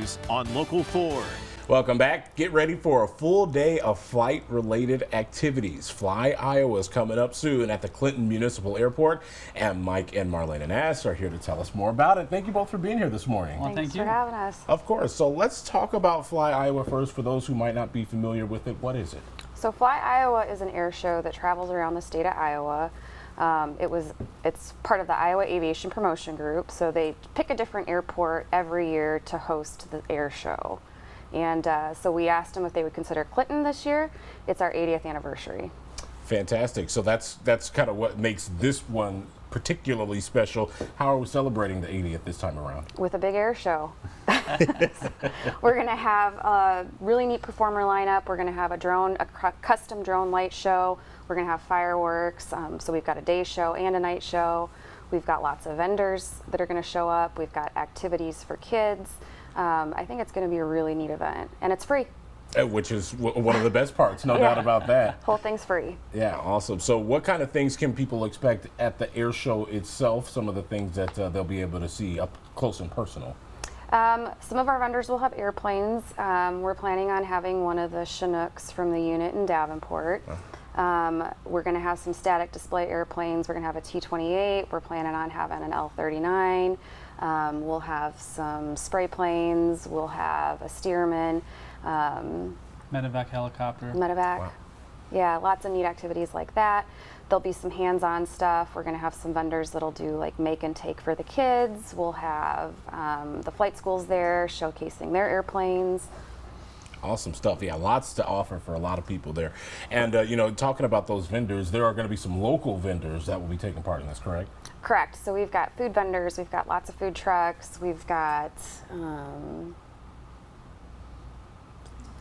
news on Local 4. Welcome back. Get ready for a full day of flight-related activities. Fly Iowa is coming up soon at the Clinton Municipal Airport, and Mike and Marlena Nass are here to tell us more about it. Thank you both for being here this morning. Well, Thanks for having us. Of course. So let's talk about Fly Iowa first. For those who might not be familiar with it, what is it? So Fly Iowa is an air show that travels around the state of Iowa. It's part of the Iowa Aviation Promotion Group, so they pick a different airport every year to host the air show. And so we asked them if they would consider Clinton this year. It's our 80th anniversary. Fantastic. So that's kind of what makes this one particularly special. How are we celebrating the 80th this time around? With a big air show. We're going to have a really neat performer lineup. We're going to have a custom drone light show. We're going to have fireworks. So we've got a day show and a night show. We've got lots of vendors that are going to show up. We've got activities for kids. I think it's going to be a really neat event, and it's free. Which is one of the best parts, no doubt about that. Whole thing's free. Yeah, awesome. So what kind of things can people expect at the air show itself? Some of the things that they'll be able to see up close and personal. Some of our vendors will have airplanes. We're planning on having one of the Chinooks from the unit in Davenport. We're going to have some static display airplanes. We're going to have a T-28. We're planning on having an L-39. We'll have some spray planes. We'll have a Stearman. Medevac helicopter. Medevac. Wow. Yeah, lots of neat activities like that. There'll be some hands-on stuff. We're going to have some vendors that'll do like make and take for the kids. We'll have the flight schools there showcasing their airplanes. Awesome stuff. Yeah, lots to offer for a lot of people there. And, you know, talking about those vendors, there are going to be some local vendors that will be taking part in this, correct? Correct. So we've got food vendors. We've got lots of food trucks. We've got,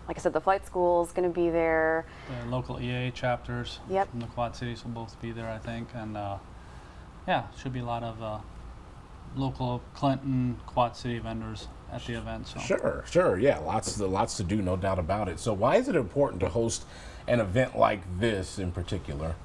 like I said, the flight school is going to be there. The local EAA chapters from the Quad Cities will both be there, I think. And, yeah, should be a lot of local Clinton Quad City vendors at the event. So. Sure. Yeah, lots to do, no doubt about it. So why is it important to host an event like this in particular?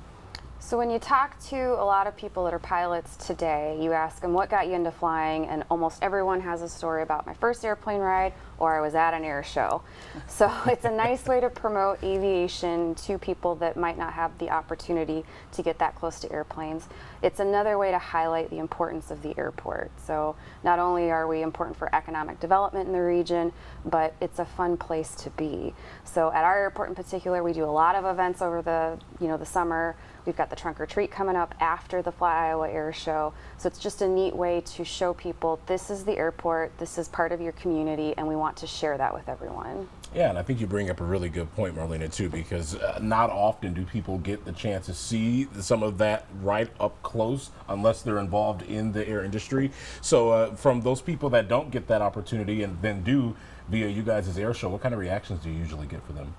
So when you talk to a lot of people that are pilots today, you ask them what got you into flying, and almost everyone has a story about my first airplane ride or I was at an air show. So it's a nice way to promote aviation to people that might not have the opportunity to get that close to airplanes. It's another way to highlight the importance of the airport. So not only are we important for economic development in the region, but it's a fun place to be. So at our airport in particular, we do a lot of events over the summer. We've got the trunk or treat coming up after the Fly Iowa Air Show. So it's just a neat way to show people this is the airport, this is part of your community, and we want to share that with everyone. Yeah, and I think you bring up a really good point, Marlena, too, because not often do people get the chance to see some of that right up close unless they're involved in the air industry. So from those people that don't get that opportunity and then do via you guys' air show, what kind of reactions do you usually get for them?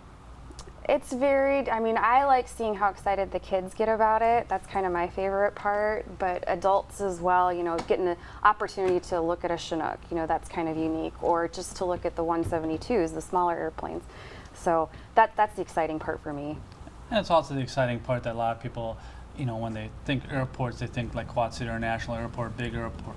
It's varied. I mean, I like seeing how excited the kids get about it. That's kind of my favorite part, but adults as well, you know, getting the opportunity to look at a Chinook, you know, that's kind of unique, or just to look at the 172s, the smaller airplanes. So that's the exciting part for me. And it's also the exciting part that a lot of people, you know, when they think airports, they think like Quad City International Airport, big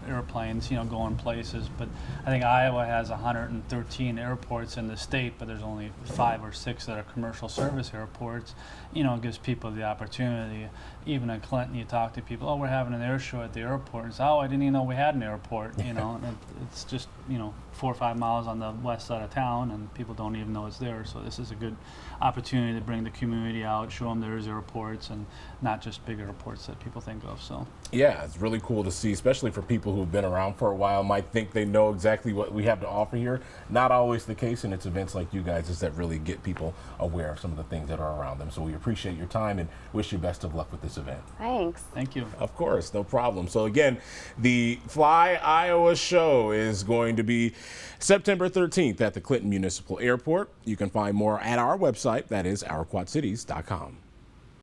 airplanes, you know, going places. But I think Iowa has 113 airports in the state, but there's only 5 or 6 that are commercial service airports. You know, it gives people the opportunity. Even in Clinton, you talk to people, oh, we're having an air show at the airport. It's, oh, I didn't even know we had an airport, you know. And it's just, you know, 4 or 5 miles on the west side of town, and people don't even know it's there. So this is a good opportunity to bring the community out, show them there's airports, and not just big airports that people think of. So yeah, it's really cool to see, especially for people who've been around for a while, might think they know exactly what we have to offer here. Not always the case, and it's events like you guys that really get people aware of some of the things that are around them. So we appreciate your time and wish you best of luck with this event. Thanks. Thank you. Of course, no problem. So again, the Fly Iowa show is going to be September 13th at the Clinton Municipal Airport. You can find more at our website, that is ourquadcities.com.